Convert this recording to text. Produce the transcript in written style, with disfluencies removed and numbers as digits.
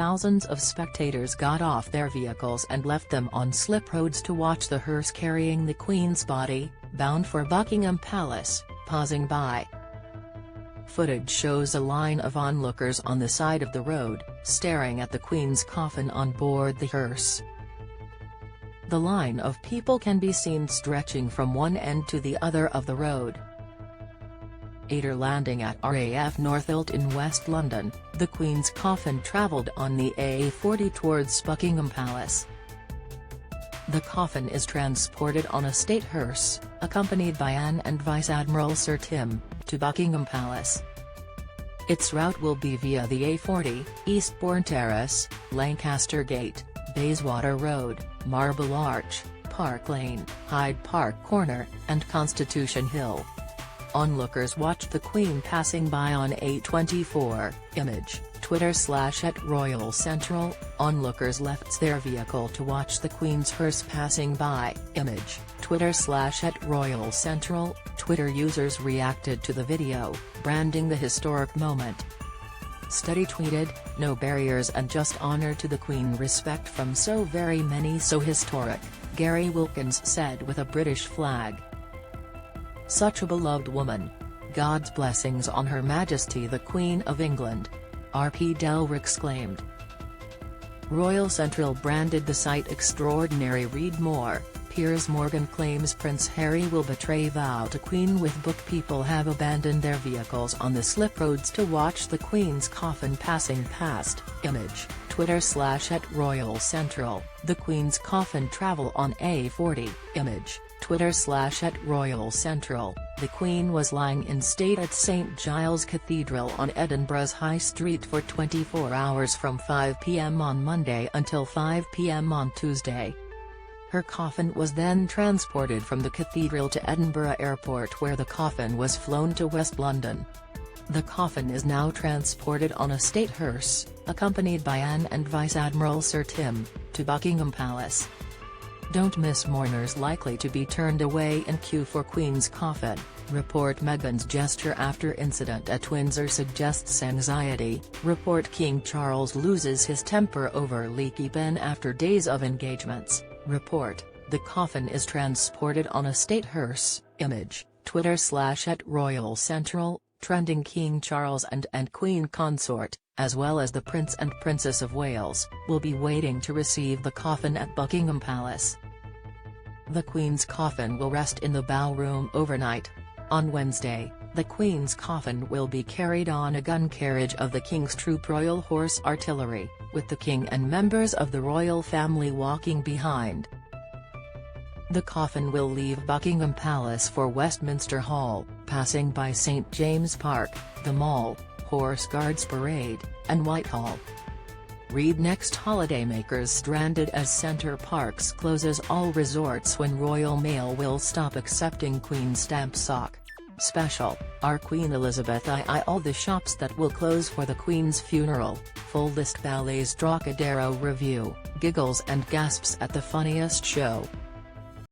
thousands of spectators got off their vehicles and left them on slip roads to watch the hearse carrying the Queen's body, bound for Buckingham Palace, passing by. Footage shows a line of onlookers on the side of the road, staring at the Queen's coffin on board the hearse. The line of people can be seen stretching from one end to the other of the road. Ater landing at RAF Northolt in West London, the Queen's coffin travelled on the A40 towards Buckingham Palace. The coffin is transported on a state hearse, accompanied by Anne and Vice Admiral Sir Tim, to Buckingham Palace. Its route will be via the A40, Eastbourne Terrace, Lancaster Gate, Bayswater Road, Marble Arch, Park Lane, Hyde Park Corner, and Constitution Hill. Onlookers watched the Queen passing by on A24, image, Twitter/@RoyalCentral, onlookers left their vehicle to watch the Queen's hearse passing by, image, Twitter/@RoyalCentral, Twitter users reacted to the video, branding the historic moment. Study tweeted, "No barriers and just honour to the Queen, respect from so very many, so historic," Gary Wilkins said with a British flag. "Such a beloved woman. God's blessings on Her Majesty the Queen of England," RP Delver exclaimed. Royal Central branded the site extraordinary. Read more. Piers Morgan claims Prince Harry will betray vow to Queen with book. People have abandoned their vehicles on the slip roads to watch the Queen's coffin passing past, image, Twitter/@RoyalCentral, the Queen's coffin travel on A40, image, Twitter/@RoyalCentral, the Queen was lying in state at St Giles Cathedral on Edinburgh's High Street for 24 hours from 5 p.m. on Monday until 5 p.m. on Tuesday. Her coffin was then transported from the cathedral to Edinburgh Airport, where the coffin was flown to West London. The coffin is now transported on a state hearse, accompanied by Anne and Vice Admiral Sir Tim, to Buckingham Palace. Don't miss mourners likely to be turned away in queue for Queen's coffin. Report Meghan's gesture after incident at Windsor suggests anxiety. Report King Charles loses his temper over leaky pen after days of engagements. Report, the coffin is transported on a state hearse, image, Twitter/@RoyalCentral, trending. King Charles and Queen Consort, as well as the Prince and Princess of Wales, will be waiting to receive the coffin at Buckingham Palace. The Queen's coffin will rest in the bow room overnight. On Wednesday, the Queen's coffin will be carried on a gun carriage of the King's Troop Royal Horse Artillery, with the King and members of the royal family walking behind. The coffin will leave Buckingham Palace for Westminster Hall, passing by St James Park, the Mall, Horse Guards Parade, and Whitehall. Read next. Holidaymakers stranded as Center Parcs closes all resorts when Royal Mail will stop accepting Queen stamp sock. Special, Our Queen Elizabeth II. All the shops that will close for the Queen's funeral. Full list. Ballet's Trocadero review, giggles and gasps at the funniest show.